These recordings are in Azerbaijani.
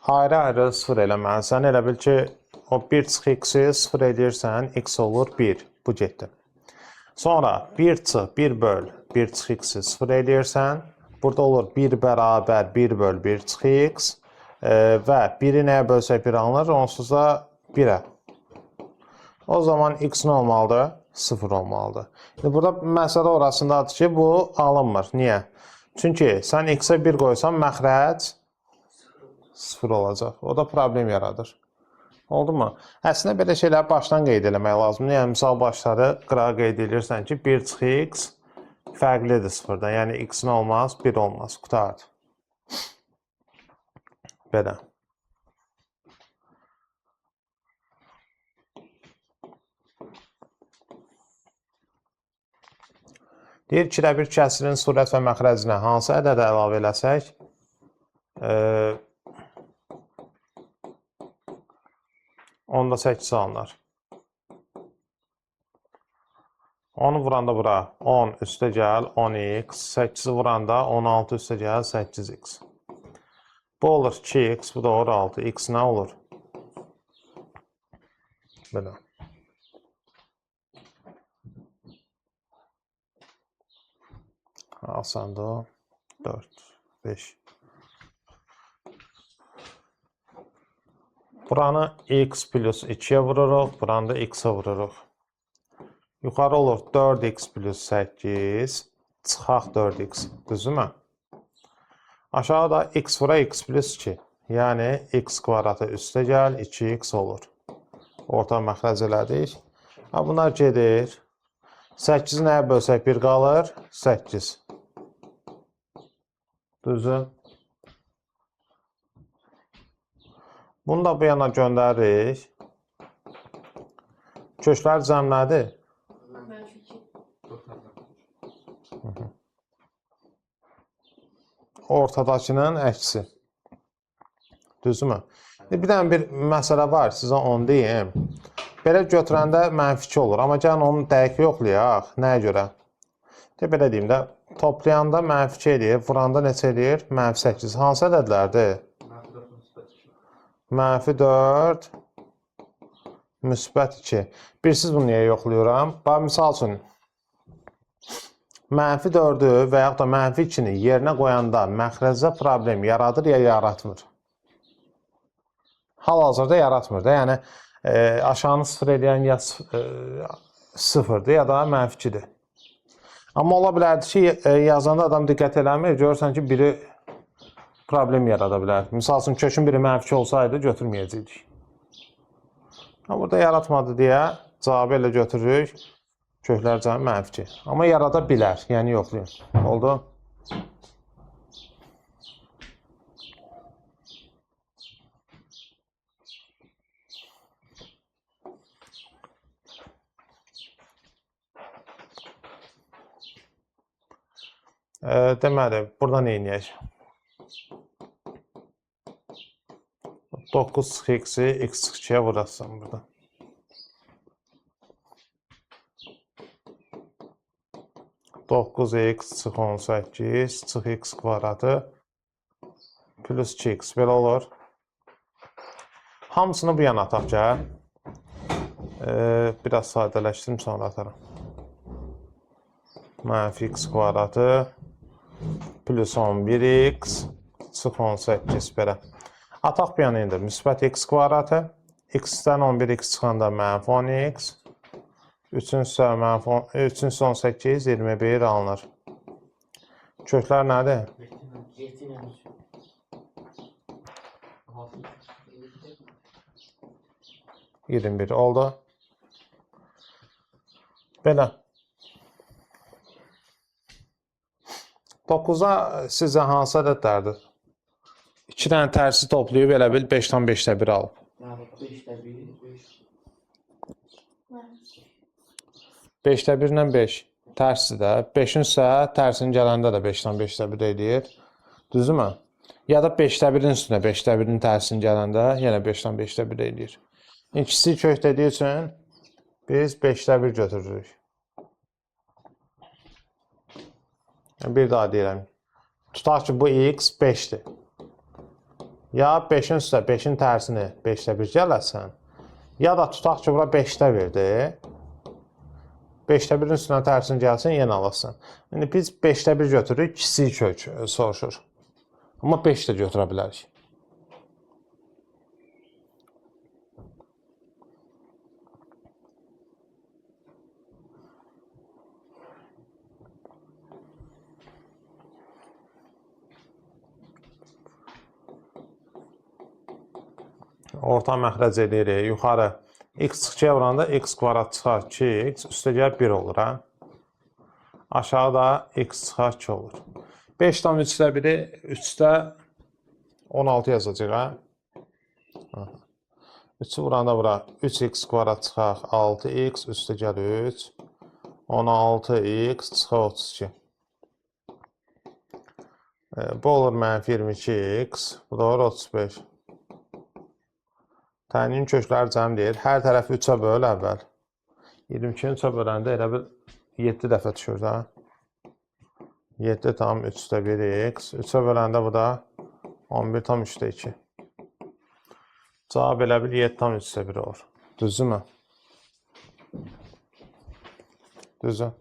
ayrı-ayrı sıfır eləməlisən. Elə bil ki, o 1 çıx x-i sıfır edirsən, x olur 1. Bu getdi. Sonra 1 çıx 1 böl 1 çıx x-i sıfır edirsən. Burada olur 1 bərabər 1 böl 1 çıx x. Və 1-i nəyə bölsək 1 alınır? Onsuz da 1-ə. O zaman x nə olmalıdır? 0 olmalıdır. Burada məsələ orasındadır ki, bu alınmır. Niyə? Çünki sən x-ə 1 qoysan, məxrəc 0 olacaq. O da problem yaradır. Oldu mu? Əslində belə şeyləri başdan qeyd eləmək lazımdır. Yəni, misal başları qırağa qeyd edirsən ki, 1 çıx x fərqlidir 0-dan. Yəni, x nə olmaz? 1 olmaz. Qutardı. Belə. Deyir, 2-də 1 kəsirin surət və məxrəcinə hansı ədədə əlavə eləsək, 10-da 8 alınır. 10-u vuranda bura 10 üstə gəl 10x, 8-i vuranda 16 üstə gəl 8x. Bu olur 2x, bu da olur 6. X nə olur? Belə. Asandır o. 4, 5. Buranı x plus 2'ye vururuq, buranı da x'e vururuq. Yuxarı olur 4x plus 8, çıxaq 4x, düzümü? Aşağıda x vura x plus 2, yəni x kvadratı üstə gəl, 2x olur. Orta məxrəc elədik. Bunlar gedir. 8-i nəyə bölsək 1 qalır? 8. Düzü. Bunu da bu yana göndəririk. Köşlər cəm nədir? Ortadakının əksi. Düzmü? Bir dənə bir məsələ var, sizə onu deyim. Belə götürəndə mənfi 2 olur. Amma gəlin onu dəqiq yoxlayaq. Nəyə görə? Belə deyim də, toplayanda mənfi 2 edir, vuranda neçə edir? Mənfi 8. Hansı ədədlərdir? Mənfi 4, müsbət 2. Birsiz bunu niyə yoxlayıram? Bax, misal üçün, mənfi 4-ü və yaxud da mənfi 2-ni yerinə qoyanda məxrəcdə problem yaradır ya yaratmır? Hal-hazırda yaratmır da. Yəni, aşağını 0 edən ya 0-dır ya da mənfi 2-dir. Amma ola bilərdi ki, yazanda adam diqqət eləmir, görürsən ki, biri problem yarada bilər. Misal üçün, kökün biri mənfi 2 olsaydı, götürməyəcəkdik. Burada yaratmadı deyə cavabı elə götürürük, köklər cəmi mənfi 2. Amma yarada bilər, yəni yoxlayın. Oldu? Deməli, burada nə edəyək? 9 çıx x-i x çıx 2-yə vurasın burada. Doqquz x çıx 18 çıx x kvadratı plus 2x belə olur. Hamısını bu yana ataq gəl. Biraz sadələşdirim, sonra atarım. Mənfi x kvadratı plus 11x çıx 18 belə. Ataq bir yana indir. Müsbət x kvadratı. X-dən 11x çıxanda mənfi 10x. 3-ün son 8, 21 alınır. Köklər nədir? 21 oldu. Belə. 9-a sizə hansı ədədlərdir? 2 dənə tərsi toplayıb elə bil 5-dən 5-də 1 alıb. 5-də 1 ilə 5 tərsi də. 5-in isə tərsinin gələndə də 5-dən 5-də 1 edir. Düzümü? Ya da 5-də 1-in üstünə 5-də 1-in tərsinin gələndə yenə 5-dən 5-də 1 edir. İkisi kök dediyi üçün biz 5-də 1 götürürük. Bir daha deyirəm. Tutaq ki, bu x 5-dir. Ya 5-in üstə 5-in tərsini 5-də 1 gələsən, ya da tutaq ki, bura 5-də 1-dir. 5-də 1-in üstünə tərsini gəlsin, yenə alasın. İndi biz 5-də 1 götürürük, kiçik kök soruşur. Amma 5 də götürə bilərik. Orta məxrəc edirik. Yuxarı x çıxıya vuranda x kvadrat çıxar 2x, üstə gəlib 1 olur. Aşağıda x çıxar 2 olur. 5 tam 3-də 1-i 3-də 16 yazacaq. 3-ü vuranda bura 3x kvadrat çıxar 6x, üstə gəlir 3. 16x çıxar 32. Bu olur mənfi 22x, bu da olur 35. Tənyin kökləri cəm deyir. Hər tərəfi 3-ə böl əvvəl. 22-ni 3-ə böləndə elə bil 7 dəfə düşür da. 7 tam 3-də 1x. 3-ə böləndə bu da 11 tam 3-də 2. Cavab elə bil 7 tam 3-də 1 olur. Düzdürmü? Düzdür.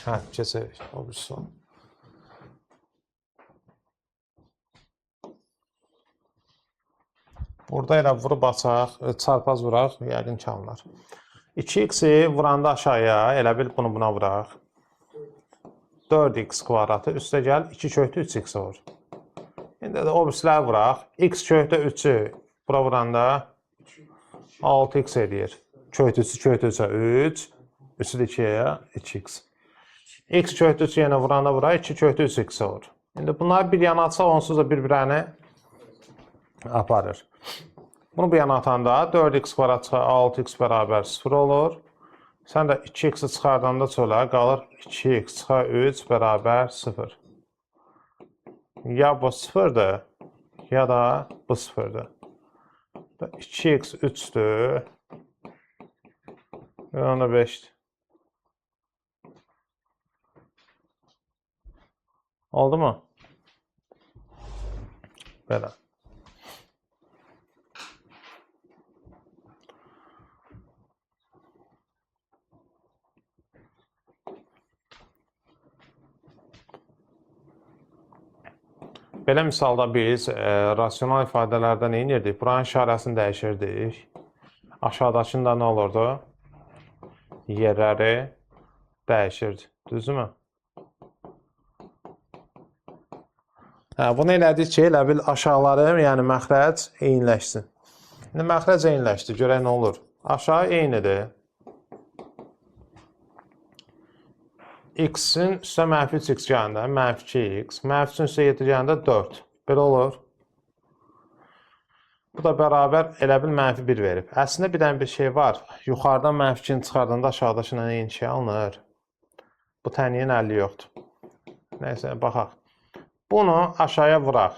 Hə, keçək o bir son. Burada elə vurub açaq, çarpaz vuraq, yəqin ki alınır. 2x-i vuranda aşağıya, elə bil bunu buna vuraq. 4x kvadratı üstə gəl, 2 kökdə 3x olur. İndi də o birisiləri vuraq. X kökdə 3-ü bura vuranda 6x edir. Kökdə 3-ü kökdə 3-ə 3, 3-ü də 2-yə 2x. X kökdə 3-ü yenə vuranda bura 2 kökdə 3x olur. İndi bunları bir yana atsaq, onsuz da bir-birini aparır. Bunu bu yana atanda 4x kvadrat çıxar 6x bərabər 0 olur. Sən də 2x-i çıxardanda çölə qalır 2x çıxar 3 bərabər 0. Ya bu 0-dır, ya da bu 0-dır. 2x 3-dür. Yana 5-dir. Oldu mu? Belə. Belə misalda biz rasional ifadələrdə nə edirdik? Buranın işarəsini dəyişirdik. Aşağıdakında nə olurdu? Yerləri dəyişirdi. Düzdürmü? Bunu elədik ki, elə bil aşağıları, yəni məxrəc eyniləşsin. İndi məxrəc eyniləşdi. Görək nə olur? Aşağı eynidir. X-in üstə mənfi 3x gələndə mənfi 2x, mənfi 3-ün üstə 7 gələndə 4. Belə olur. Bu da bərabər elə bil mənfi 1 verib. Əslində bir dənə bir şey var. Yuxarıdan mənfi 2-ni çıxardanda aşağıdakına eyni şey alınır. Bu təniyin əlli yoxdur. Nəysə, baxaq. Bunu aşağıya vuraq.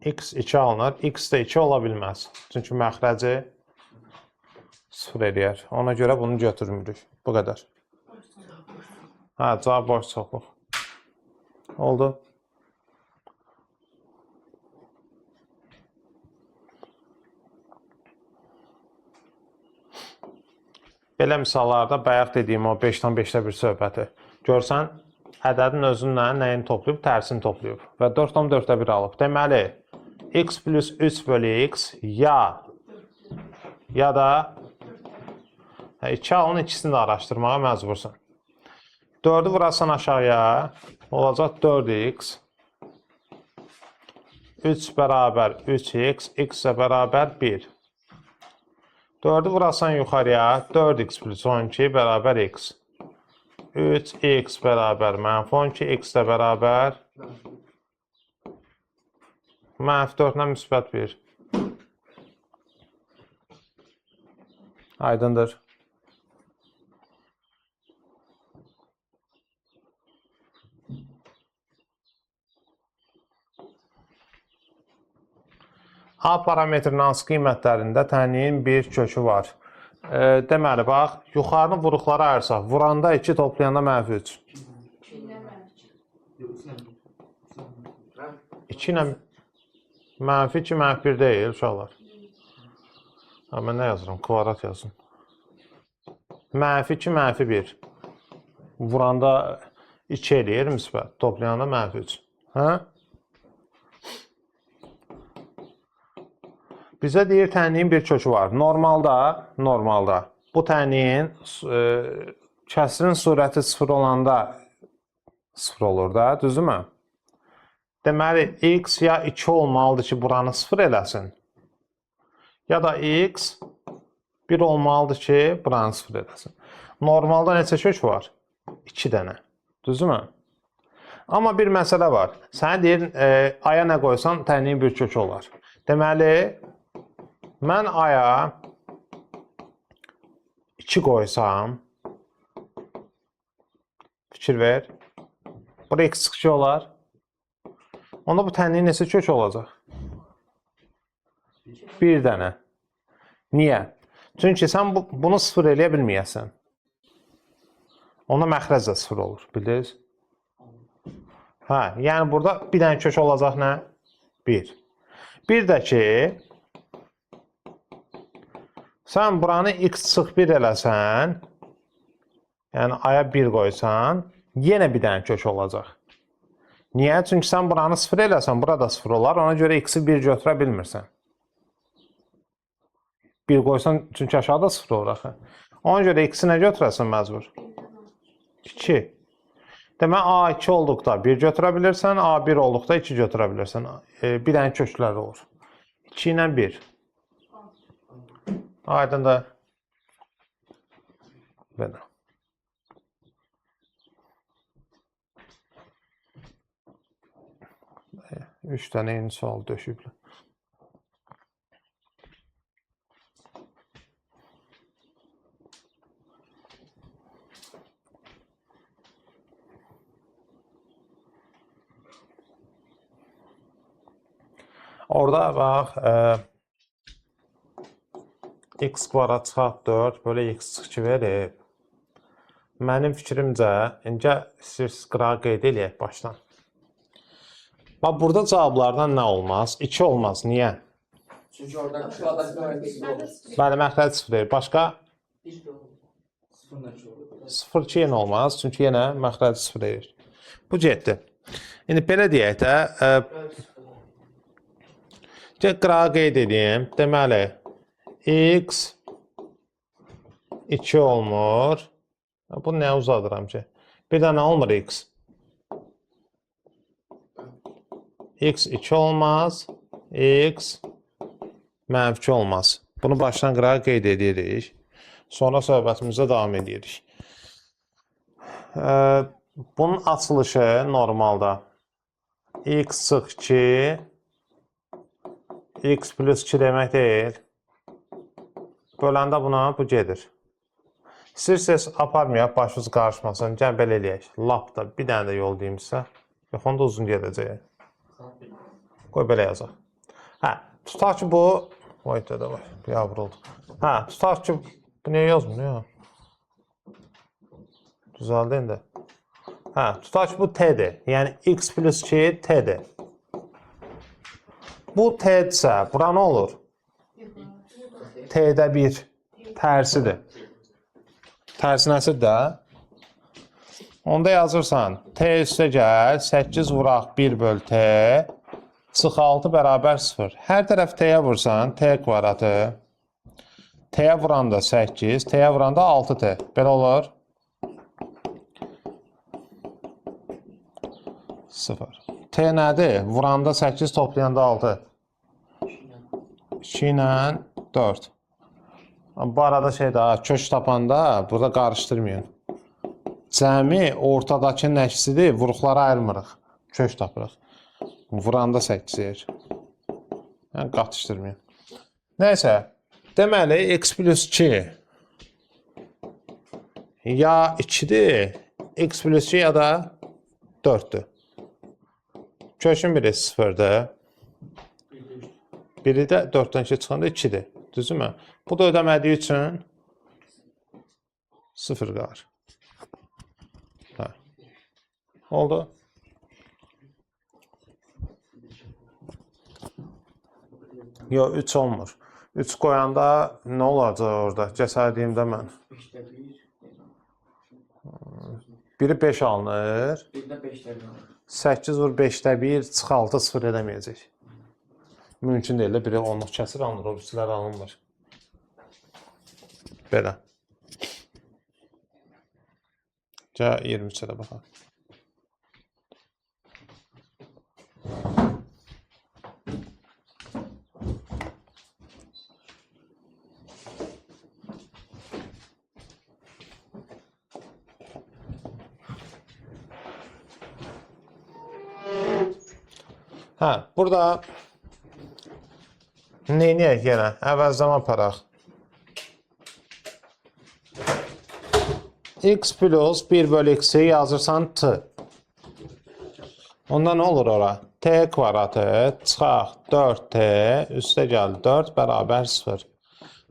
X 2 alınır. X də 2 ola bilməz. Çünki məxrəci 0 eləyər. Ona görə bunu götürmürük. Bu qədər. Hə, cavab boş çoxluq. Oldu. Belə misallarda bayaq dediyim o 5-dən 5-də bir söhbəti. Görsən, ədədin özünlə nəyini toplayıb? Tərsini toplayıb. Və 4-dən 4-də 1 alıb. Deməli, x plus 3 bölü x ya da 2 alın, ikisini də araşdırmağa məcbursan. 4-ü vurasan aşağıya, olacaq 4x 3 bərabər 3x, x də bərabər 1. 4'ü vurasan yuxarıya, 4x plus 12 bərabər x. 3x bərabər mənfi 12, x də bərabər mənfi 4-lə müsbət 1. Aydındır. A parametrinin hansı qiymətlərində təyin bir kökü var. Deməli, bax, yuxarını vuruqlara ayırsaq, vuranda 2, toplayanda mənfi 3. 2 ilə mənfi 2, mənfi 1 deyil, uşaqlar. Mən nə yazıram? Kvadrat yazım. Mənfi 2, mənfi 1. Vuranda 2 eləyir, müsbət. Toplayanda mənfi 3. Hə? Bizə deyir, təyin bir kökü var. Normalda bu təyin kəsrin surəti 0 olanda 0 olur da, düzdürmü? Deməli, x ya 2 olmalıdır ki, buranı 0 eləsin. Ya da x 1 olmalıdır ki, buranı 0 eləsin. Normalda neçə kök var? 2 dənə. Düzdürmü? Amma bir məsələ var. Sənə deyir, aya nə qoysan, təyin bir kök olar. Deməli, mən aya 2 qoysam, fikir ver, bura x çıxıcı olar. Onda bu təyin neçə kök olacaq? 1 dənə. Niyə? Çünki sən bunu 0 eləyə bilməyəsən. Onda məxrəc də 0 olur, bildiniz? Hə, yəni burada bir dənə kök olacaq nə? 1. Bir də ki, sən buranı x çıx 1 eləsən, yəni aya 1 qoysan, yenə bir dənə kök olacaq. Niyə? Çünki sən buranı 0 eləsən, burada 0 olar, ona görə x-i 1 götürə bilmirsən. 1 qoysan, çünki aşağıda 0 olur axı. Ona görə x-i nə götürəsən məcbur? 2. Demək, A2 olduqda 1 götürə bilirsən, A1 olduqda 2 götürə bilirsən. Bir dənə köklər olur. 2 ilə 1. Aydındır. Belə. Üç dənə eyni sual döşüblər. Orada bax, x kvadrat çıxaq 4 bölü x çıx 2 verib. Mənim fikrimcə, incə istəyirsiniz qırağı qeyd eləyək başdan. Bax, burada cavablardan nə olmaz? 2 olmaz. Niyə? Çünki orada Bəli, məxrəc 0 deyil. Başqa? 0, 2 yenə olmaz. Çünki yenə məxrəc 0 deyil. Bu getdi. İndi belə deyək də, qırağı qeyd edeyim. Deməli, x 2 olmur. Bu nə uzadıram ki? Bir dənə olmur x. X 2 olmaz. X mənfi 2 olmaz. Bunu başdan qırağı qeyd edirik. Sonra söhbətimizə davam edirik. Bunun açılışı normalda x çıx 2 x plus 2 demək deyil. Böləndə buna bu gedir. İstəyirsiniz aparmayaq, başınız qarışmasın. Gəl belə eləyək. Lap da bir dənə də yol deyim sizə. Yox, onda uzun gedəcək. Qoy belə yazaq. Hə, tutaq ki bu... Vay da var, yavr oldu. Hə, tutaq ki... Bu niyə yazmır ya? Düzəldi indi. Hə, tutaq ki bu t-dir. Yəni x plus 2 t-dir. Bu t-dirsə, bura nə olur? T-də 1 tərsidir. Tərsi nəsidir də? Onda yazırsan, t üstə gəl, 8 vuraq 1 böl t, çıx 6 bərabər 0. Hər tərəf t-yə vursan, t kvadratı, t-yə vuranda 8, t-yə vuranda 6t. Belə olur. 0. T nədir? Vuranda 8, toplayanda 6. 2 ilə 4. Bu arada şey daha kök tapanda burada qarışdırmayın. Cəmi ortadakı nəksidir, vuruqları ayırmırıq. Kök tapırıq. Vuranda 8 yer. Yəni qatışdırmayın. Nəysə, deməli x plus 2 ya 2'dir, x plus 2 ya da 4'dür. Kökün biri 0'dır. Biri də 4'dən 2 çıxanda 2'dir. Düzümü? Bu da ödəmədiyi üçün 0 qalır. Hə. Oldu. Yox, 3 olmur. 3 qoyanda nə olacaq orada? Cəsədiyimdə mən. Biri 5 alınır. 8 vur 5'də 1 çıx 6 0 edəməyəcək. Mümkün deyil də biri 10'luq kəsir alınır, o birilər alınmır. Belə. Gəl 23'ə də baxaq. Hə, burada neyniyək yenə? Əvəzləmə aparaq. X plus 1 bölü x'i yazırsan t. Onda nə olur ora? T kvadratı çıxaq 4t üstə gəl 4 bərabər 0.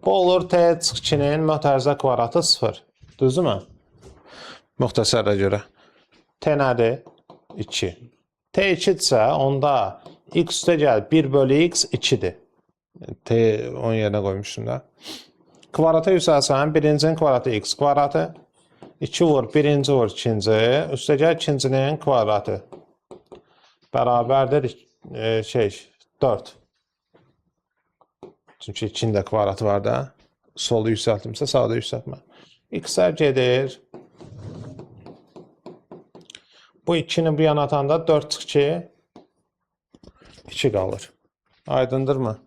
Bu olur t çıx 2'nin mötərizə kvadratı 0. Düzdürmü? Müxtəsərə görə. T nədir? 2. T 2'dirsə, onda x üstə gəl 1 bölü x 2'dir. T onun yerinə qoymuşsun da. Kvadratı yüksəlsən, birincinin kvadratı x kvadratı. 2 vur, birinci vur, ikinci. Üstə gəl ikincinin kvadratı. Bərabərdir 4. Çünki 2'nin də kvadratı var da. Solu yüksəltmişsə, sağda yüksəltmə. X-lər gedir. Bu 2'ni bu yana atanda 4 çıx 2. 2 qalır. Aydındır mı?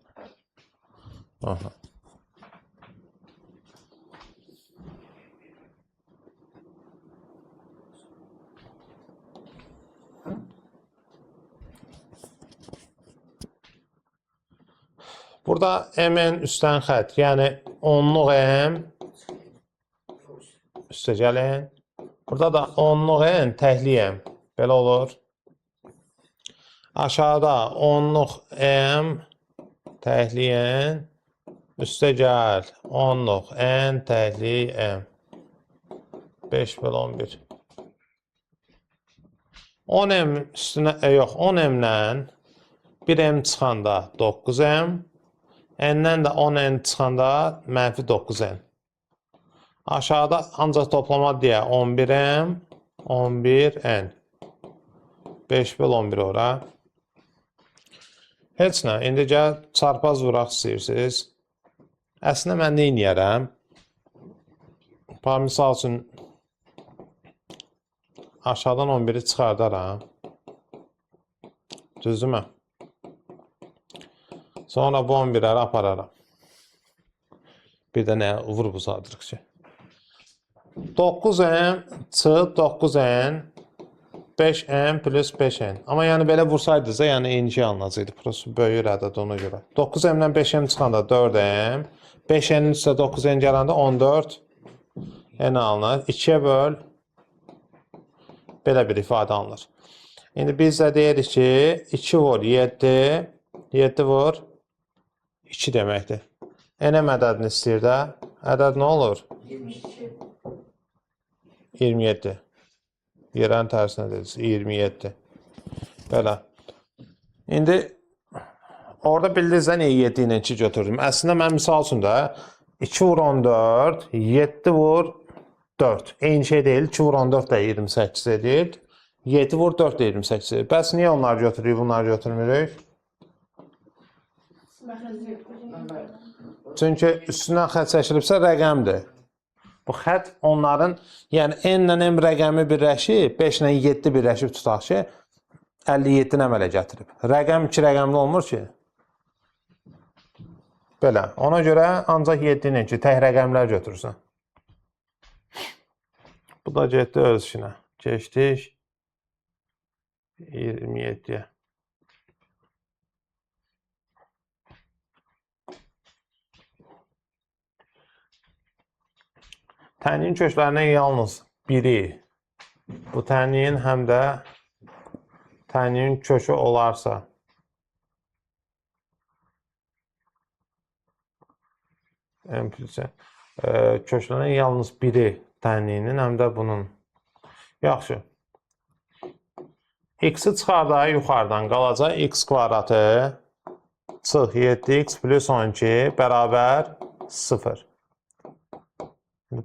Aha. Burada m'in üstten xət, yəni 10'luq m üstə gəlin. Burada da 10'luq n təkli m. Belə olur. Aşağıda 10'luq m təkli n üstə gəl 10'luq n təkli m. 5 bölü 11. 10m üstünə, yox 10m'dən 1m çıxanda 9m, n'dən də 10n çıxanda mənfi 9n. Aşağıda ancaq toplama deyə 11m, 11n. 5 bölü 11 ora. Heç nə, indi gəl çarpaz vuraq istəyirsiniz. Əslində mən nə inəyərəm? Misal üçün aşağıdan 11'i çıxardaram. Düzdürmü? Sonra bu 11'ləri apararam. Bir də nə vur bu sadırıq ki. 9m çıx 9n 5m plus 5n. Amma yəni belə vursaydınızsa, yəni eyni şey alınacaqdı. Prosto böyük ədəd ona görə. 9m'dən 5m çıxanda 4m. 5n'in üstə 9n gələndə 14 n alınır. 2'yə böl. Belə bir ifadə alınır. İndi biz də deyirik ki, 2 vur 7. 7 vur 2 deməkdir. N ədədini istəyir də. Ədəd nə olur? 27. Yerənin tərsinə deyirik. 27. Belə. İndi orada bildiniz də niyə 7 ilə 2 götürdüm. Əslində mən misal üçün də 2 vur 14, 7 vur 4. Eyni şey deyil. 2 vur 14 də 28 edir. 7 vur 4 də 28 edir. Bəs niyə onları götürürük, bunları götürmürük? Çünki üstündən xət çəkilibsə rəqəmdir. Bu xət onların, yəni n ilə m rəqəmi birləşib, 5 ilə 7 birləşib tutaq ki, 57-ni əmələ gətirib. Rəqəm 2 rəqəmli olmur ki. Belə. Ona görə ancaq 7-nin ki, tək rəqəmlər götürürsən. Bu da getdi öz işinə. Keçdik 27-yə. Tənliyin köklərindən yalnız biri bu tənliyin həm də tənliyin kökü olarsa köklərindən yalnız biri tənliyinin həm də bunun. Yaxşı. X-i çıxardaq yuxarıdan qalacaq x kvadratı çıx 7x plus 12 bərabər 0.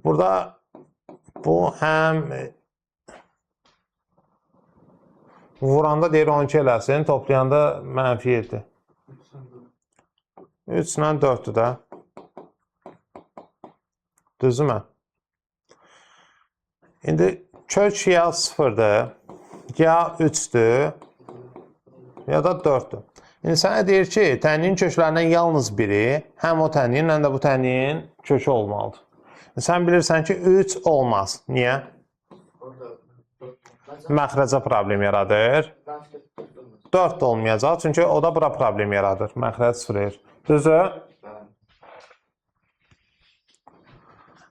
Burada bu həm vuranda deyir 12 eləsin, toplayanda mənfi 7. 3 ilə 4-dür də. Düzdürmü? İndi kök ya 0-dır, ya 3-dür, ya da 4-dür. İndi sənə deyir ki, tənliyin köklərindən yalnız biri, həm o tənliyin, həm də bu tənliyin kökü olmalıdır. Sən bilirsən ki, 3 olmaz. Niyə? Məxrəcə problem yaradır. 4 olmayacaq, çünki o da bura problem yaradır. Məxrəc sıfır. Düzdür?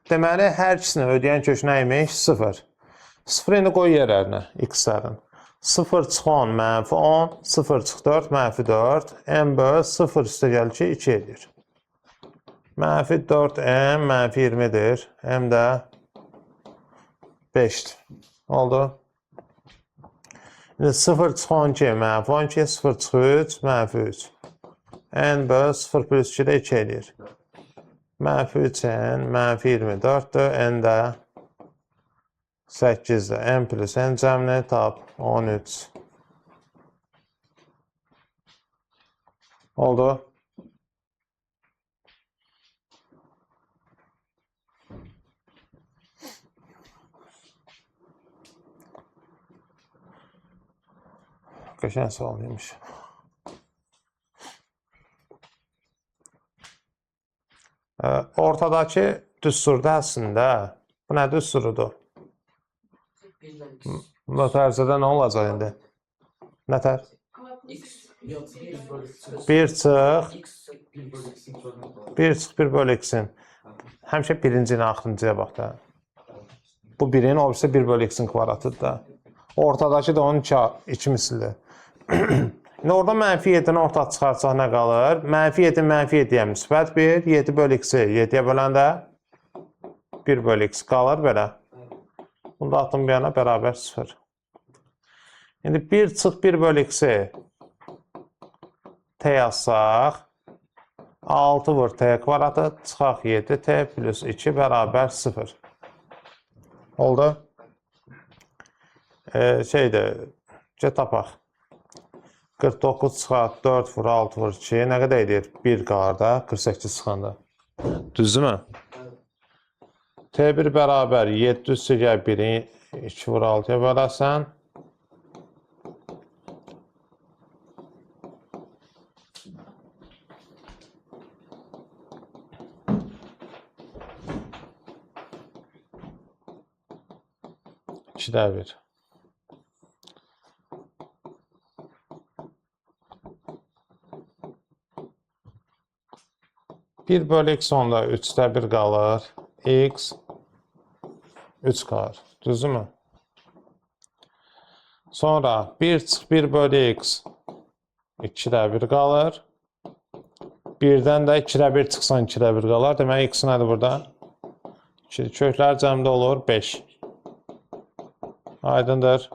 Deməli, hər ikisini ödəyən kök nəymiş? 0. 0 indi qoy yerlərinə, x-lərin. 0 çıx 10, mənfi 10, 0 çıx 4, mənfi 4. M böl 0 üstə gəlir ki, 2 edir. Mənfi 4M, mənfi 20-dir. M də 5-dir. Oldu. İndi 0 çıx 12, mənfi 12, 0 çıx 3, mənfi 3. N böl 0 plus 2 də 2 edir. Mənfi 3N, mənfi 24-dür. N də 8-dir. N plus N cəmini tap 13. Oldu. Qəşəng sual demiş. Ortadakı düsturda əslində, bu nə düsturudur? Mötərizədə nə olacaq indi? Nətər? 1 çıx 1 bölü x-in. Həmişə birinci ilə axırıncıya bax da. Bu 1-in, o birisi 1 bölü x-in kvadratıdır da. Ortadakı da onun 2 mislidir. İndi orada mənfi 7-ni ortaya çıxarsaq nə qalır? Mənfi 7, mənfi 7-yə müsbət 1, 7 bölü x-i 7-yə böləndə 1 bölü x qalır belə. Bunu da atım bir yana bərabər 0. İndi 1 çıx 1 bölü x-i t yazsaq, 6 vur t kvadratı, çıxaq 7, t plus 2 bərabər 0. Oldu. Şeydir, tapaq. 49 çıxaq 4 vur 6 vur 2, nə qədər edir? 1 qalır da, 48 çıxanda. Düzdürmü? T1 bərabər 7 üstə gəl 1-i 2 vur 6-ya bölərsən. İkidə 1. Bir bölü x onda 3'də 1 qalır. X 3 qalır. Düzdürmü? Sonra 1 çıx 1 bölü x 2'də 1 qalır. 1-dən də 2'də 1 çıxsan 2'də 1 qalır. Demək x nədir burada? Köklər cəmdə olur 5. Aydındır.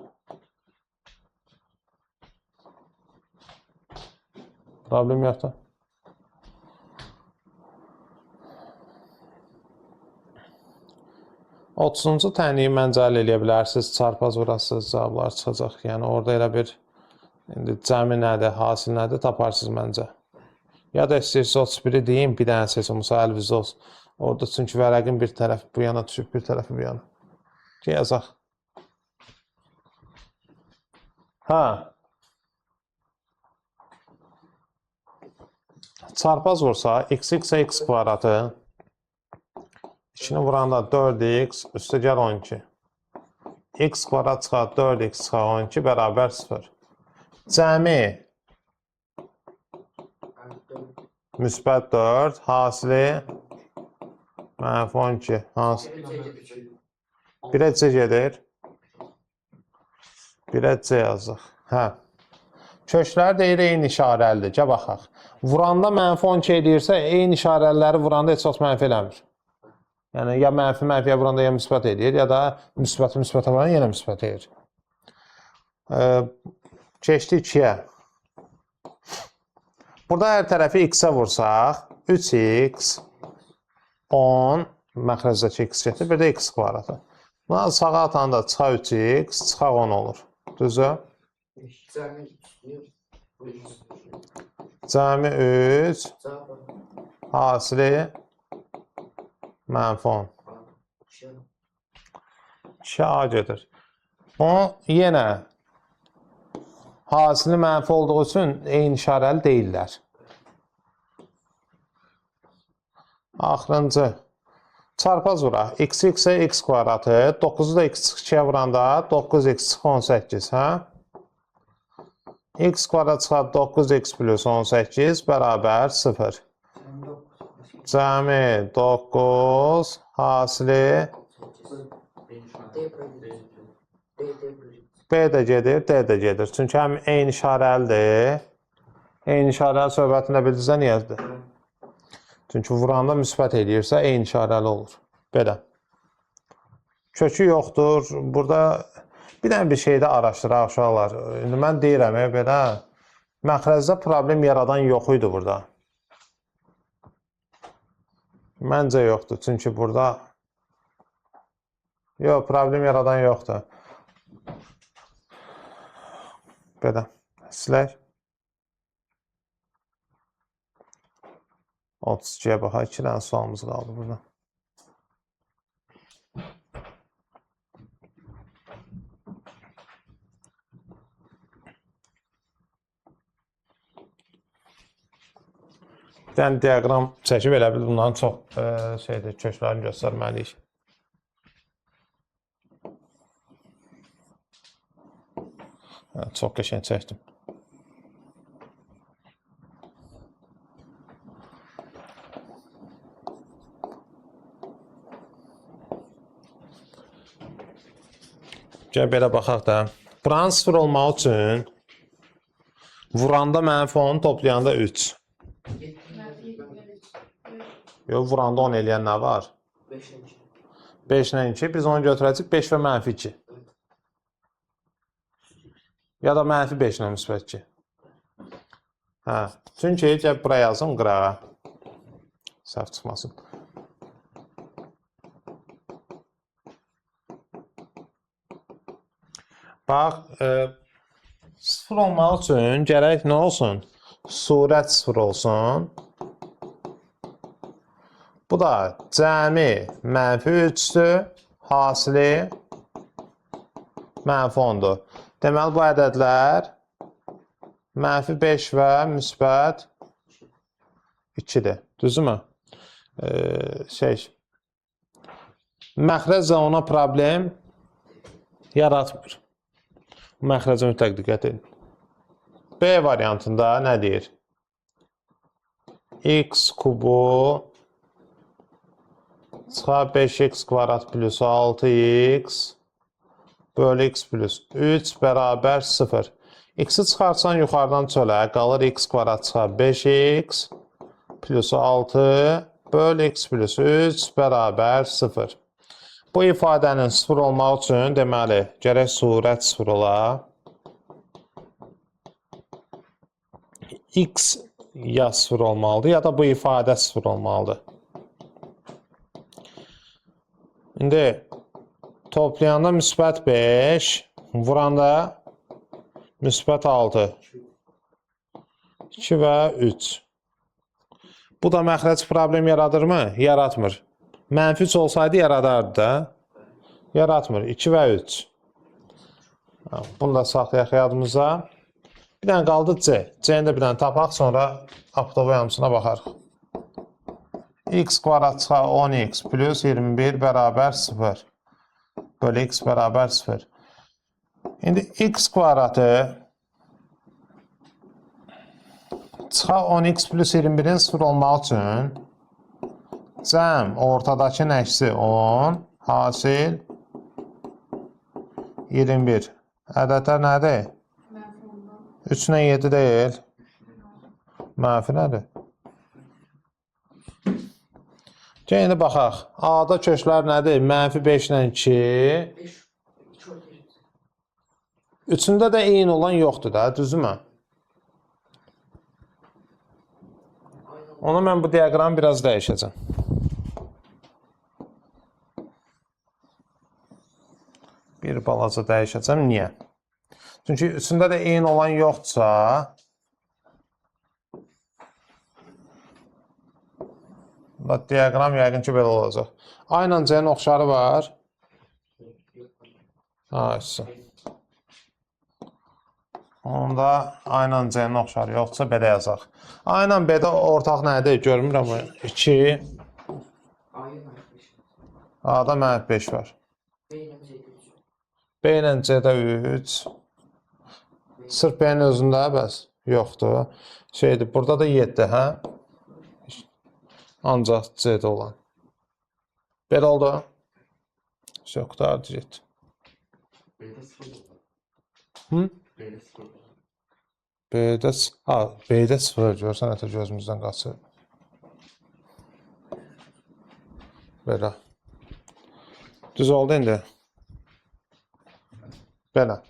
Problem yoxdur. 30-cu tənliyi məncə əldə eləyə bilərsiniz. Çarpaz vurasınız, cavablar çıxacaq. Yəni orada elə bir cəmi nədir, hasil nədir taparsınız məncə. Ya da istəyirsiniz 31-i deyim, bir dənə seçilmişsə əlinizdə olsun. Orada çünki vərəqin bir tərəfi bu yana düşüb, bir tərəfi bu yana. Yazaq. Ha. çarpaz vursa x-ə x kvadratı, içini vuranda 4x üstə gəl 12. X kvadrat çıxar 4x çıxar 12 bərabər 0. Cəmi müsbət 4, hasili mənfi 12. Birə C gedir. Birə C yazıq. Hə. Köşklər deyir, eyni işarəlidir. Gəl baxaq. Vuranda mənfi 12 edirsə, eyni işarəliləri vuranda heç vaxt mənfi eləmir. Yəni, ya mənfiyə vuranda ya müsbət edir, ya da müsbətə vuranda yenə müsbət edir. Keçdi 2-yə. Burada hər tərəfi x-ə vursaq, 3x, 10, məxrəzdəki x getir, bir də x kvadratı. Buna sağa atanda çıxa 3x, çıxa 10 olur. Düzü? Cəmi 3, hasili mənfi 10. 2A gedir. Bunu yenə hasili mənfi olduğu üçün eyni işarəli deyirlər. Axırıncı. Çarpaz vuraq. X-ə x kvadratı, 9-u da x-2-yə vuranda 9x çıxı 18, hə? X kvadrat çıxar 9x plus 18 bərabər 0. Cəmi 9, hasili B də gedir, D də gedir. Çünki həm eyni işarəlidir. Eyni işarəli söhbətində bildinizsə niyədir? Çünki vuranda müsbət edirsə, eyni işarəli olur. Belə. Kökü yoxdur. Burada bir dənə bir şeydə araşdıraq uşaqlar. İndi mən deyirəm, belə məxrəzdə problem yaradan yox idi burada. Məncə yoxdur. Çünki burada yox, problem yaradan yoxdur. Belə. Silək. 32-yə baxaq. 2 dənə sualımız qaldı burada. Bir dənə diaqram çəkib elə bil bunların çox köklərini göstərməliyik. Çox qəşəng çəkdim. Gəl belə baxaq da. Buranın 0 olmaq üçün vuranda mənfi 10, toplayanda 3. Yox, vuranda 10 eləyən nə var? 5 ilə 2. Biz onu götürəcək 5 və mənfi 2. Ya da mənfi 5 ilə müsbət 2. Hə. Çünki gəl buraya yazım qırağa. Səhv çıxmasın. Bax, 0 olmaq üçün gərək nə olsun? Surət 0 olsun. Bu da cəmi mənfi 3-dür, hasili mənfi 10-dur. Deməli, bu ədədlər mənfi 5 və müsbət 2-dir. Düzdürmü? Məxrəzlə ona problem yaratmır. Məxrəcə mütləq diqqət edin. B variantında nə deyir? X kubu çıxar 5x kvadrat plus 6x bölü x plus 3 bərabər 0. X-i çıxarsan yuxarıdan çölə, qalır x kvadrat çıxar 5x plus 6 bölü x plus 3 bərabər 0. Bu ifadənin 0 olmaq üçün deməli, gərək surət 0 ola. X ya 0 olmalıdır, ya da bu ifadə 0 olmalıdır. İndi toplayanda müsbət 5, vuranda müsbət 6. 2 və 3. Bu da məxrəc problem yaradırmı? Yaratmır. Mənfi 3 olsaydı yaradardı da. Yaratmır. 2 və 3. Bunu da saxlayaq yadımıza. Bir dənə qaldı C. C-ni də bir dənə tapaq, sonra aptova hamısına baxarıq. X kvadrat çıxar 10x plus 21 bərabər 0. Bölü x bərabər 0. İndi x kvadratı çıxar 10x plus 21-in 0 olmaq üçün cəm ortadakı nəşsi 10, hasil 21. Ədədlər nədir? 3 ilə 7 deyil. Mənfi nədir? Gəlin baxaq. A-da köklər nədir? Mənfi 5 ilə 2. Üçündə də eyni olan yoxdur da, düzümə? Ona mən bu diaqramı biraz dəyişəcəm. Bir balaca dəyişəcəm. Niyə? Çünki üçündə də eyni olan yoxdursa, diaqram yəqin ki, belə olacaq. A ilə C-nin oxşarı var. Ayısı. Onda A ilə C-nin oxşarı yoxdursa, belə yazaq. A ilə B-də ortaq nədir? Görmürəm. 2. A-da mənfi 5 var. B ilə C-də 3. Sırf B-nin özündə bəs yoxdur. Şeydir, burada da 7, hə? Ancaq C-də olan. Belə oldu. Yox, qutardı getdi. B-də 0 görsən, ətə gözümüzdən qaçır. Belə. Düz oldu indi. Belə.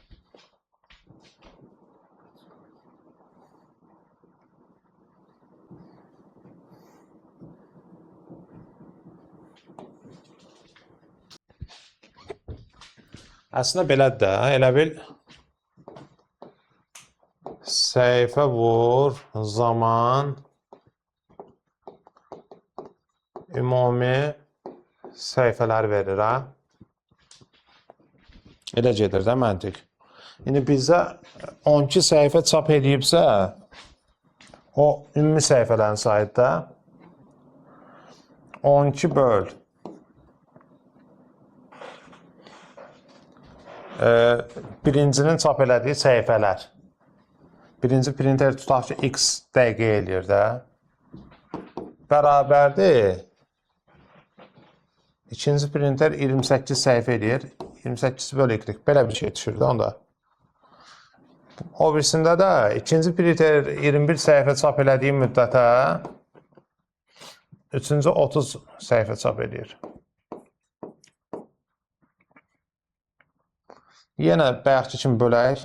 Əslində belədir də, elə bil səhifə vur, zaman, ümumi səhifələr verir, hə? Elə gedir də məntiq. İndi bizə 12 səhifə çap edibsə, o ümumi səhifələrin sayıdır da 12 böl. Birincinin çap elədiyi səhifələr. Birinci printer tutaq ki, x dəqiqə eləyir də. Bərabərdir. İkinci printer 28 səhifə eləyir. 28 böl y. Belə bir şey düşür də onda. O birisində də ikinci printer 21 səhifə çap elədiyi müddətə üçüncü 30 səhifə çap eləyir. Yenə bayaqçı kimi bölək.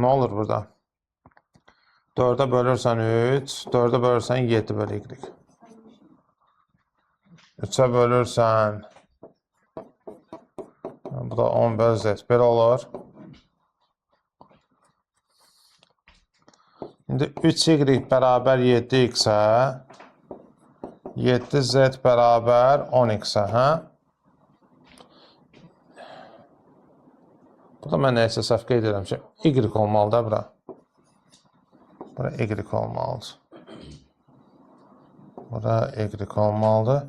Nə olur burada? 4-ə bölürsən 3, 4-ə bölürsən 7 bölü y. 3-ə bölürsən, bu da 10 böl z. Belə olur. İndi 3y bərabər 7x-ə, 7z bərabər 10x-ə, hə? Burada mən nəyəsə səhv qeyd edirəm ki, y olmalıdır bura. Bura y olmalıdır. Bura y olmalıdır.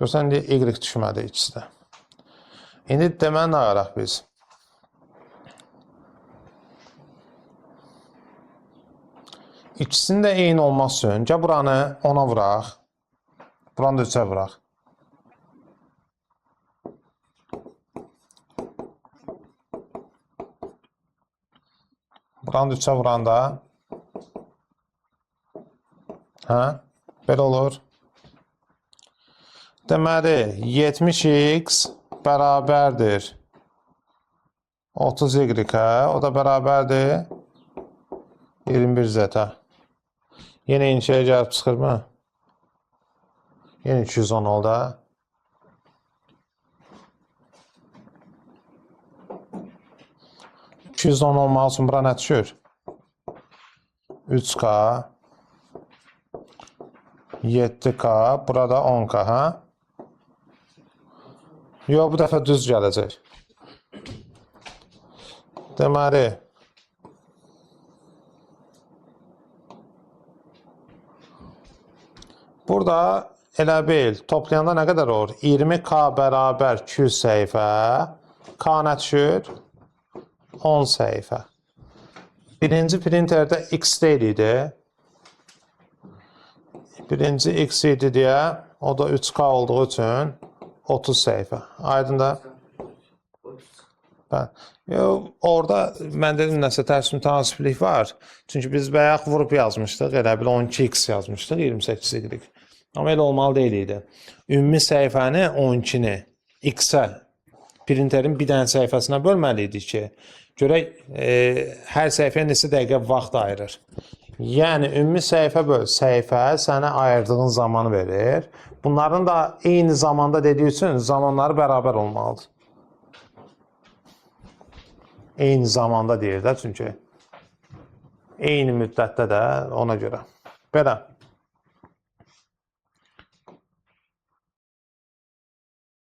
Görsən, indi y düşmədi ikisi də. İndi deməli nə araq biz? İkisinin də eyni olması üçün, gəl buranı 10-a vuraq, buranı da 3-ə vuraq. Buranı 3-ə vuranda, hə, belə olur. Deməli, 70x bərabərdir 30y-ə, o da bərabərdir 21z-ə. Yenə eyni şeyə gəlib çıxır mı? Yenə 210 oldu. 210 olmaq üçün bura nə düşür? 3K, 7K, burada 10K, hə? Yox, bu dəfə düz gələcək. Deməli, Burada elə bil toplayanda nə qədər olur? 20k bərabər 200 səhifə, k nə düşür? 10 səhifə. Birinci printerdə x deyil idi. Birinci x idi deyə, o da 3k olduğu üçün 30 səhifə. Aydın da? Orada mən dedim nəsə tərs mütənasiblik var. Çünki biz bayaq vurub yazmışdıq. Elə bil 12x yazmışdıq 28y. Amma elə olmalı deyil idi. Ümumi səhifəni 12-ni x-ə printerin bir dənə səhifəsinə bölməli idik ki, görək hər səhifəyə neçə dəqiqə vaxt ayırır. Yəni ümumi səhifə böl səhifə sənə ayırdığın zamanı verir. Bunların da eyni zamanda dediyi üçün zamanları bərabər olmalıdır. Eyni zamanda deyir də çünki. Eyni müddətdə də ona görə. Belə.